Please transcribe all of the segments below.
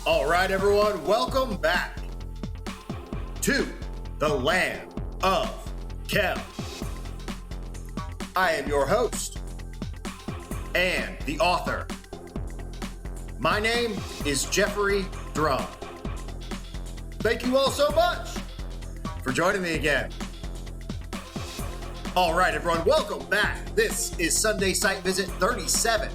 All right, everyone, welcome back to the Land of Chem. I am your host and the author. My name is Jeffrey Drum. Thank you all so much for joining me again. All right, everyone, welcome back. This is Sunday Site Visit 37,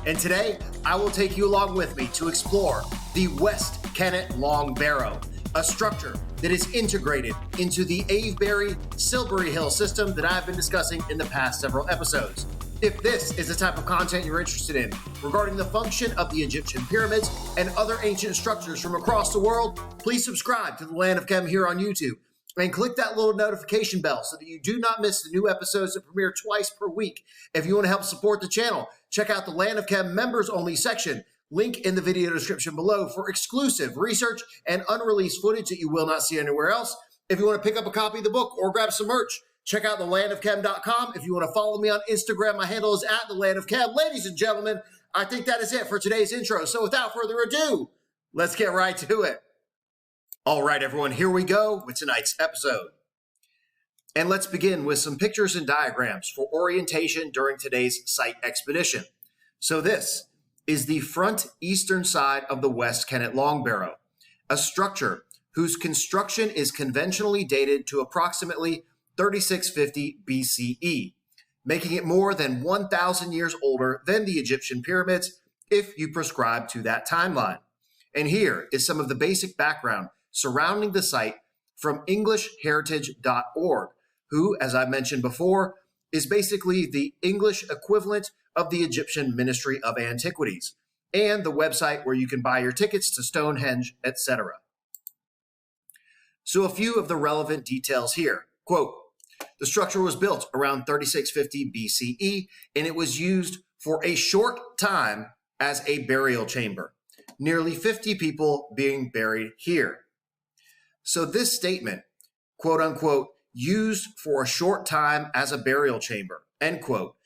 and today I will take you along with me to explore the West Kennet Long Barrow, a structure that is integrated into the Avebury-Silbury Hill system that I've been discussing in the past several episodes. If this is the type of content you're interested in regarding the function of the Egyptian pyramids and other ancient structures from across the world, please subscribe to the Land of Chem here on YouTube and click that little notification bell so that you do not miss the new episodes that premiere twice per week. If you want to help support the channel, check out the Land of Chem members only section. Link in the video description below for exclusive research and unreleased footage that you will not see anywhere else. If you want to pick up a copy of the book or grab some merch, check out thelandofchem.com. If you want to follow me on Instagram, my handle is @thelandofchem. Ladies and gentlemen, I think that is it for today's intro. So without further ado, let's get right to it. All right, everyone, here we go with tonight's episode. And let's begin with some pictures and diagrams for orientation during today's site expedition. So this is the front eastern side of the West Kennet Long Barrow, a structure whose construction is conventionally dated to approximately 3650 BCE, making it more than 1,000 years older than the Egyptian pyramids if you prescribe to that timeline. And here is some of the basic background surrounding the site from EnglishHeritage.org, who, as I mentioned before, is basically the English equivalent of the Egyptian Ministry of Antiquities, and the website where you can buy your tickets to Stonehenge, etc. So a few of the relevant details here. Quote, the structure was built around 3650 BCE, and it was used for a short time as a burial chamber, nearly 50 people being buried here. So this statement, quote unquote, used for a short time as a burial chamber, end quote,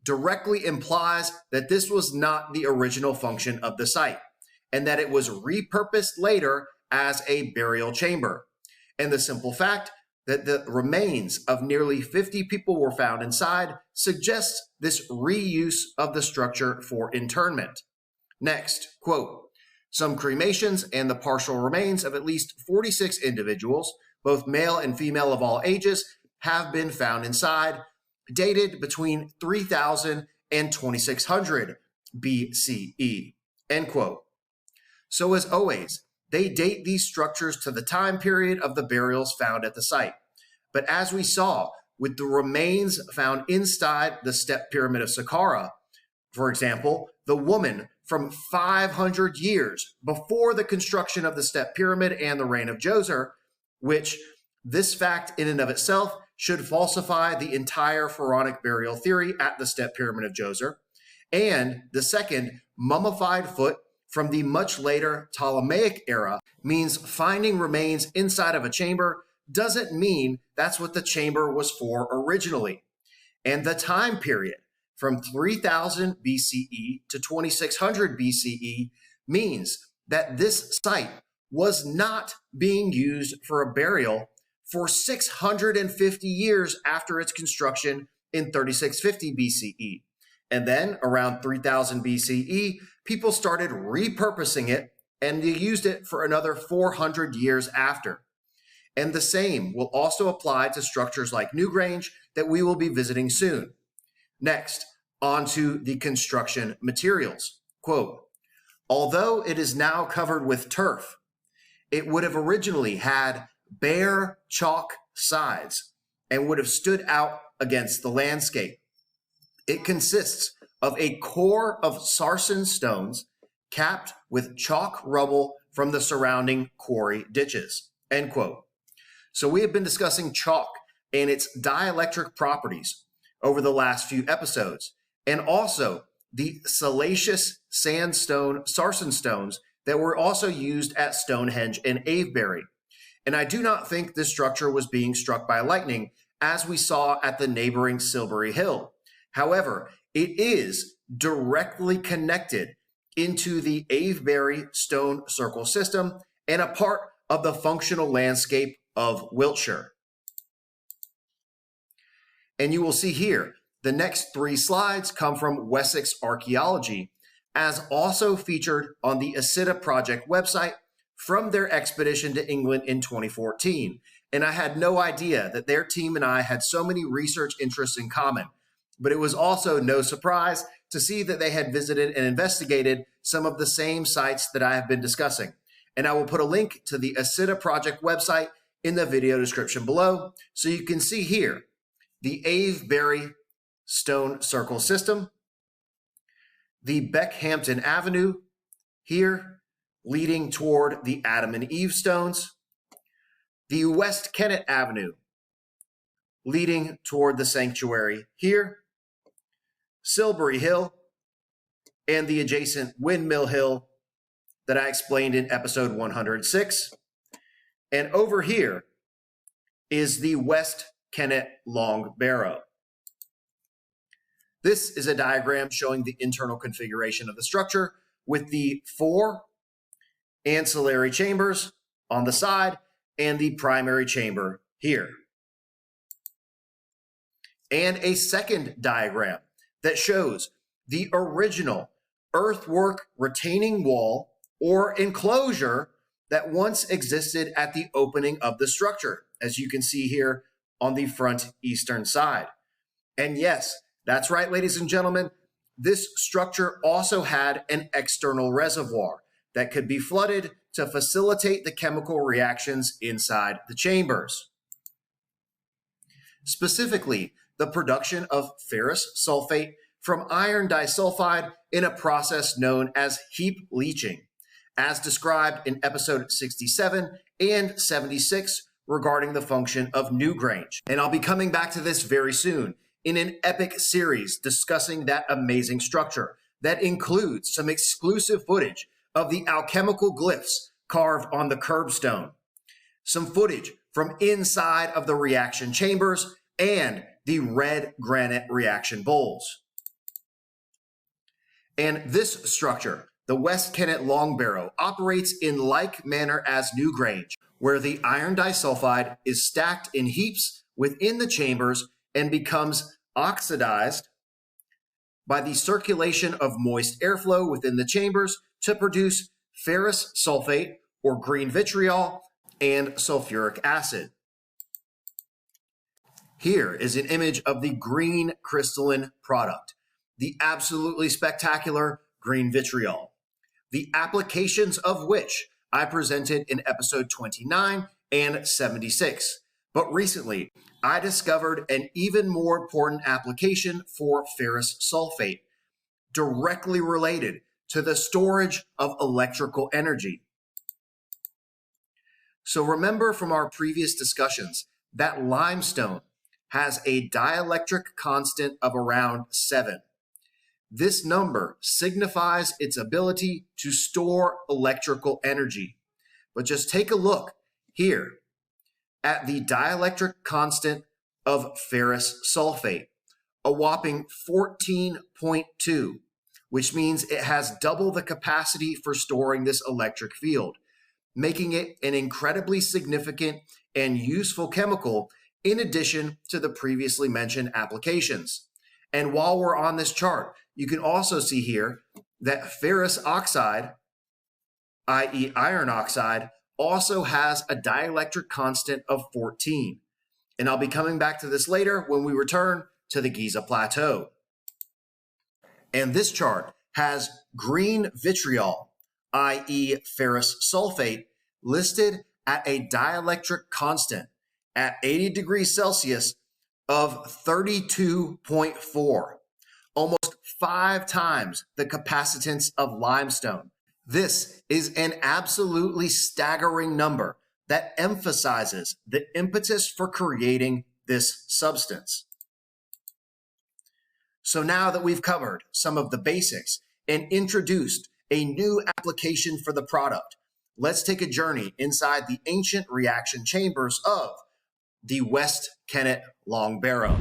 directly implies that this was not the original function of the site, and that it was repurposed later as a burial chamber. And the simple fact that the remains of nearly 50 people were found inside suggests this reuse of the structure for internment. Next, quote, some cremations and the partial remains of at least 46 individuals, both male and female of all ages, have been found inside, dated between 3000 and 2600 BCE, end quote. So as always, they date these structures to the time period of the burials found at the site. But as we saw with the remains found inside the step pyramid of Saqqara, for example, the woman from 500 years before the construction of the step pyramid and the reign of Djoser, which this fact in and of itself should falsify the entire pharaonic burial theory at the step pyramid of Djoser, and the second mummified foot from the much later Ptolemaic era means finding remains inside of a chamber doesn't mean that's what the chamber was for originally. And the time period from 3000 BCE to 2600 BCE means that this site was not being used for a burial for 650 years after its construction in 3650 BCE. And then around 3000 BCE, people started repurposing it, and they used it for another 400 years after. And the same will also apply to structures like Newgrange that we will be visiting soon. Next, on to the construction materials. Quote, although it is now covered with turf, it would have originally had bare chalk sides and would have stood out against the landscape. It consists of a core of sarsen stones capped with chalk rubble from the surrounding quarry ditches, end quote. So we have been discussing chalk and its dielectric properties over the last few episodes, and also the siliceous sandstone sarsen stones that were also used at Stonehenge and Avebury. And I do not think this structure was being struck by lightning, as we saw at the neighboring Silbury Hill. However, it is directly connected into the Avebury stone circle system and a part of the functional landscape of Wiltshire. And you will see here, the next 3 slides come from Wessex archaeology, as also featured on the Esoteric Project website from their expedition to England in 2014. And I had no idea that their team and I had so many research interests in common. But it was also no surprise to see that they had visited and investigated some of the same sites that I have been discussing. And I will put a link to the Esoteric Project website in the video description below, so you can see here the Avebury stone circle system, the Beckhampton Avenue here leading toward the Adam and Eve stones, the West Kennet Avenue leading toward the sanctuary here, Silbury Hill, and the adjacent Windmill Hill that I explained in episode 106. And over here is the West Kennet Long Barrow. This is a diagram showing the internal configuration of the structure with the 4 ancillary chambers on the side and the primary chamber here. And a second diagram that shows the original earthwork retaining wall or enclosure that once existed at the opening of the structure, as you can see here on the front eastern side. And yes, that's right, ladies and gentlemen, this structure also had an external reservoir that could be flooded to facilitate the chemical reactions inside the chambers. Specifically, the production of ferrous sulfate from iron disulfide in a process known as heap leaching, as described in episode 67 and 76 regarding the function of Newgrange. And I'll be coming back to this very soon in an epic series discussing that amazing structure that includes some exclusive footage of the alchemical glyphs carved on the curbstone, some footage from inside of the reaction chambers, and the red granite reaction bowls. And this structure, the West Kennet Long Barrow, operates in like manner as Newgrange, where the iron disulfide is stacked in heaps within the chambers and becomes oxidized by the circulation of moist airflow within the chambers to produce ferrous sulfate or green vitriol and sulfuric acid. Here is an image of the green crystalline product, the absolutely spectacular green vitriol, the applications of which I presented in episode 29 and 76. But recently, I discovered an even more important application for ferrous sulfate, directly related to the storage of electrical energy. So remember from our previous discussions that limestone has a dielectric constant of around 7. This number signifies its ability to store electrical energy. But just take a look here at the dielectric constant of ferrous sulfate, a whopping 14.2, which means it has double the capacity for storing this electric field, making it an incredibly significant and useful chemical in addition to the previously mentioned applications. And while we're on this chart, you can also see here that ferrous oxide, i.e. iron oxide, also has a dielectric constant of 14. And I'll be coming back to this later when we return to the Giza Plateau. And this chart has green vitriol, i.e. ferrous sulfate, listed at a dielectric constant at 80 degrees Celsius of 32.4, almost 5 times the capacitance of limestone. This is an absolutely staggering number that emphasizes the impetus for creating this substance. So now that we've covered some of the basics and introduced a new application for the product, let's take a journey inside the ancient reaction chambers of the West Kennet Long Barrow.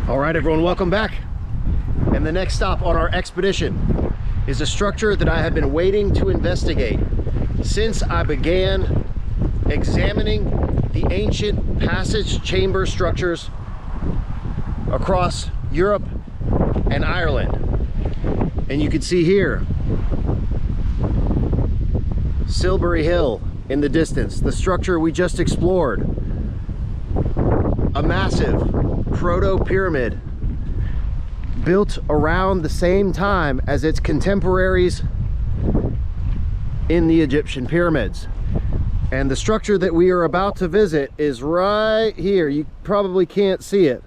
All right, everyone, welcome back. And the next stop on our expedition is a structure that I have been waiting to investigate since I began examining the ancient passage chamber structures across Europe and Ireland. And you can see here Silbury Hill in the distance, the structure we just explored, a massive proto-pyramid built around the same time as its contemporaries in the Egyptian pyramids. And the structure that we are about to visit is right here. You probably can't see it,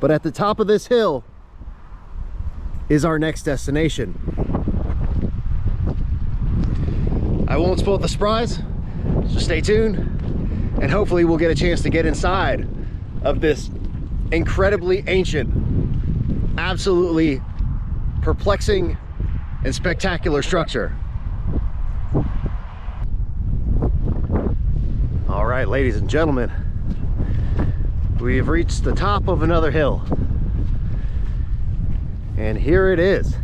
but at the top of this hill is our next destination. I won't spoil the surprise, so stay tuned, and hopefully we'll get a chance to get inside of this incredibly ancient, absolutely perplexing and spectacular structure. All right, ladies and gentlemen, we have reached the top of another hill, and here it is.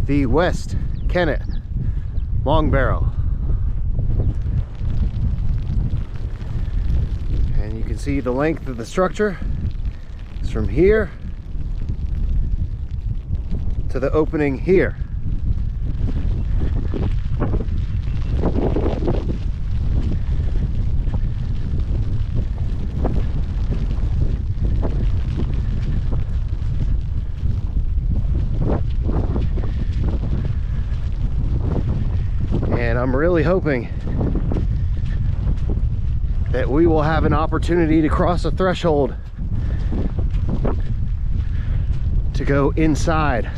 The West Kennet Long Barrow. And you can see the length of the structure is from here to the opening here. And I'm really hoping that we will have an opportunity to cross a threshold to go inside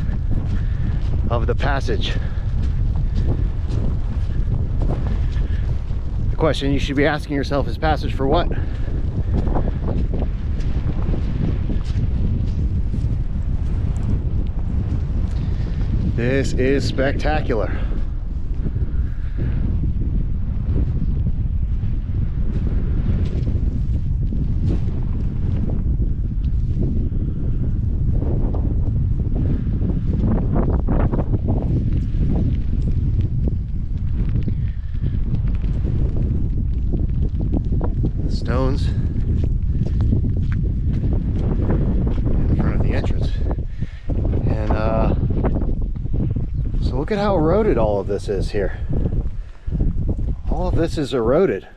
of the passage. The question you should be asking yourself is, passage for what? This is spectacular. Stones in front of the entrance, and so look at how eroded all of this is here. All of this is eroded.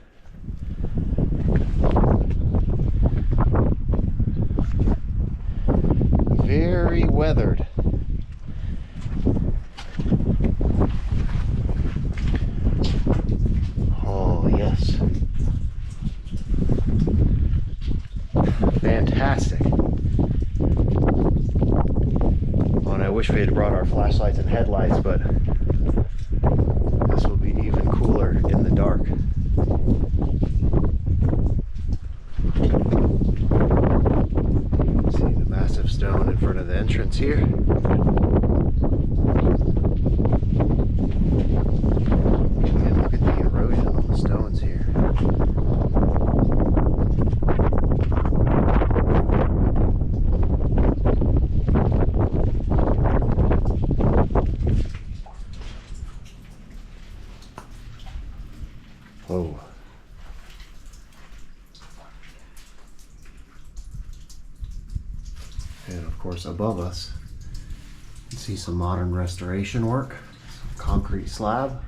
Very weathered. Oh yes. Fantastic. Oh, and I wish we had brought our flashlights and headlights, but this will be even cooler in the dark. See the massive stone in front of the entrance here. And look at the erosion on the stones here. Oh. And of course above us, you can see some modern restoration work, some concrete slab.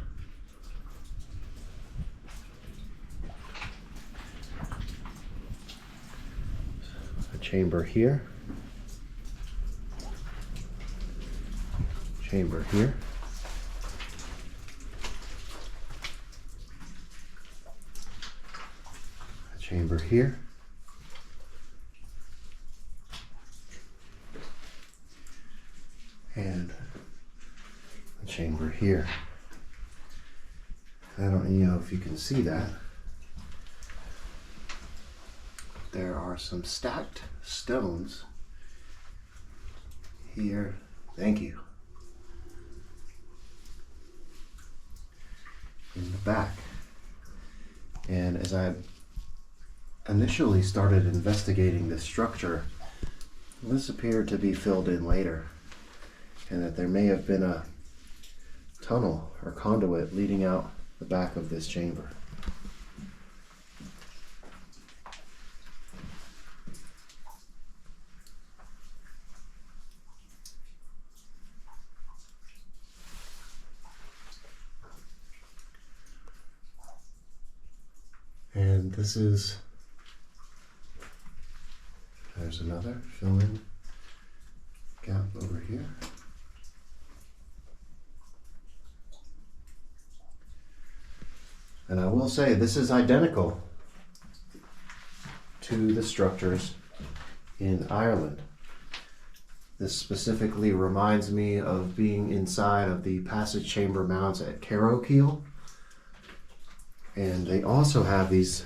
A chamber here. Chamber here. Chamber here, and a chamber here. I don't know if you can see that. There are some stacked stones here. Thank you. In the back. And as I initially started investigating this structure, this appeared to be filled in later, and that there may have been a tunnel or conduit leading out the back of this chamber. And this is, there's another fill-in gap over here. And I will say this is identical to the structures in Ireland. This specifically reminds me of being inside of the passage chamber mounds at Carrowkeel. And they also have these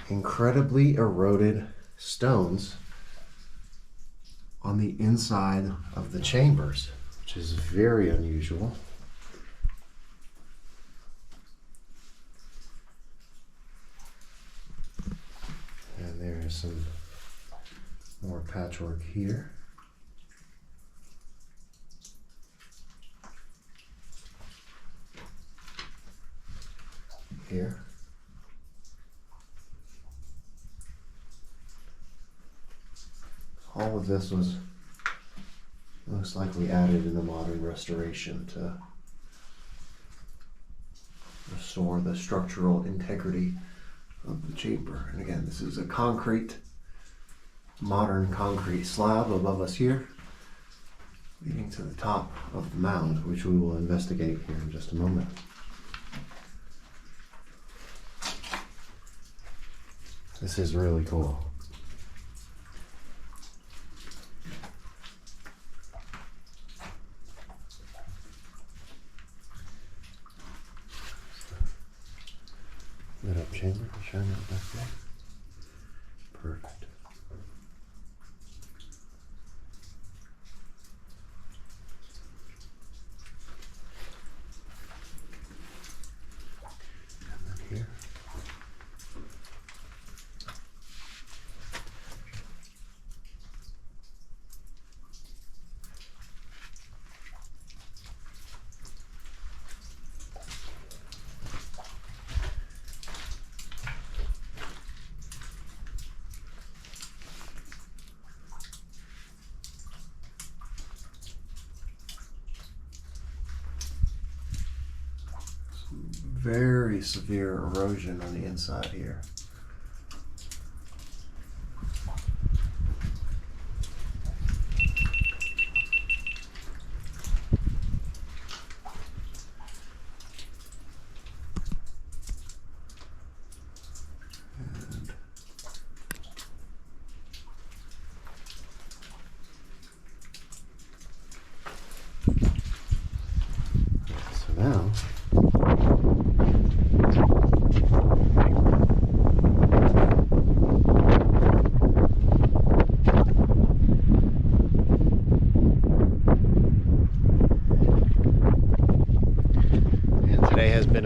incredibly eroded stones on the inside of the chambers, which is very unusual. And there's some more patchwork here. Here. All of this was most likely added in a modern restoration to restore the structural integrity of the chamber. And again, this is a modern concrete slab above us here, leading to the top of the mound, which we will investigate here in just a moment. This is really cool. Lit up chamber, shine that back there. Perfect. And then here. Very severe erosion on the inside here. So now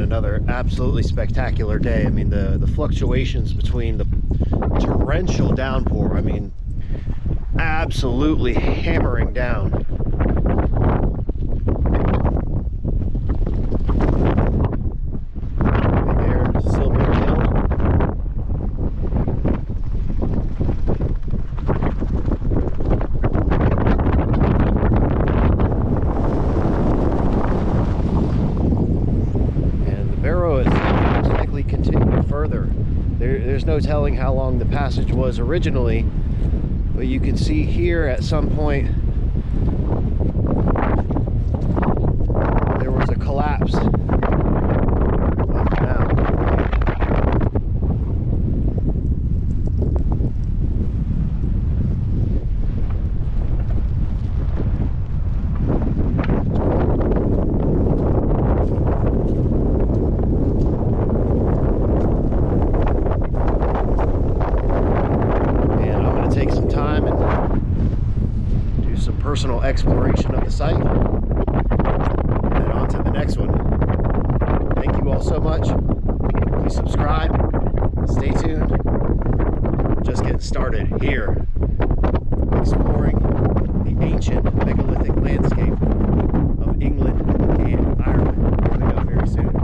another absolutely spectacular day. I mean, the fluctuations between the torrential downpour, I mean, absolutely hammering down. And there's Silver Hill. Further. There's no telling how long the passage was originally, but you can see here at some point there was a collapse of the mound. personal exploration of the site, and then on to the next one. Thank you all so much. Please subscribe. Stay tuned. We're just getting started here, exploring the ancient megalithic landscape of England and Ireland. Coming up very soon.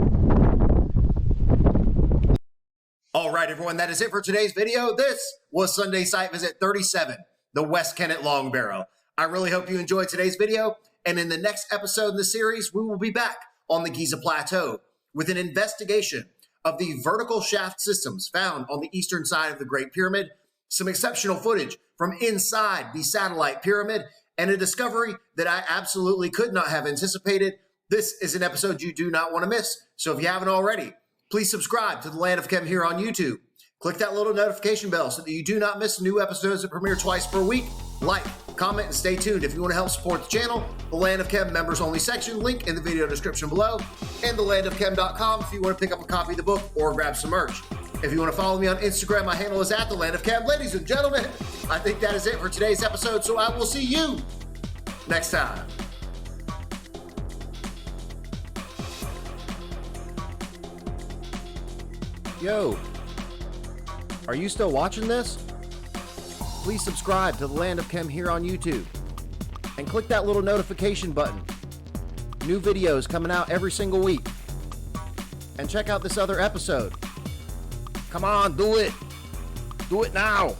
All right, everyone, that is it for today's video. This was Sunday Site Visit 37, the West Kennet Long Barrow. I really hope you enjoyed today's video, and in the next episode in the series, we will be back on the Giza Plateau with an investigation of the vertical shaft systems found on the eastern side of the Great Pyramid, some exceptional footage from inside the satellite pyramid, and a discovery that I absolutely could not have anticipated. This is an episode you do not want to miss, so if you haven't already, please subscribe to the Land of Chem here on YouTube. Click that little notification bell so that you do not miss new episodes that premiere twice per week. Like, comment, and stay tuned. If you want to help support the channel, the Land of Chem members only section, link in the video description below, and thelandofchem.com if you want to pick up a copy of the book or grab some merch. If you want to follow me on Instagram, my handle is @thelandofchem. Ladies and gentlemen, I think that is it for today's episode, so I will see you next time. Yo, are you still watching this? Please subscribe to the Land of Chem here on YouTube and click that little notification button. New videos coming out every single week. And check out this other episode. Come on, do it. Do it now.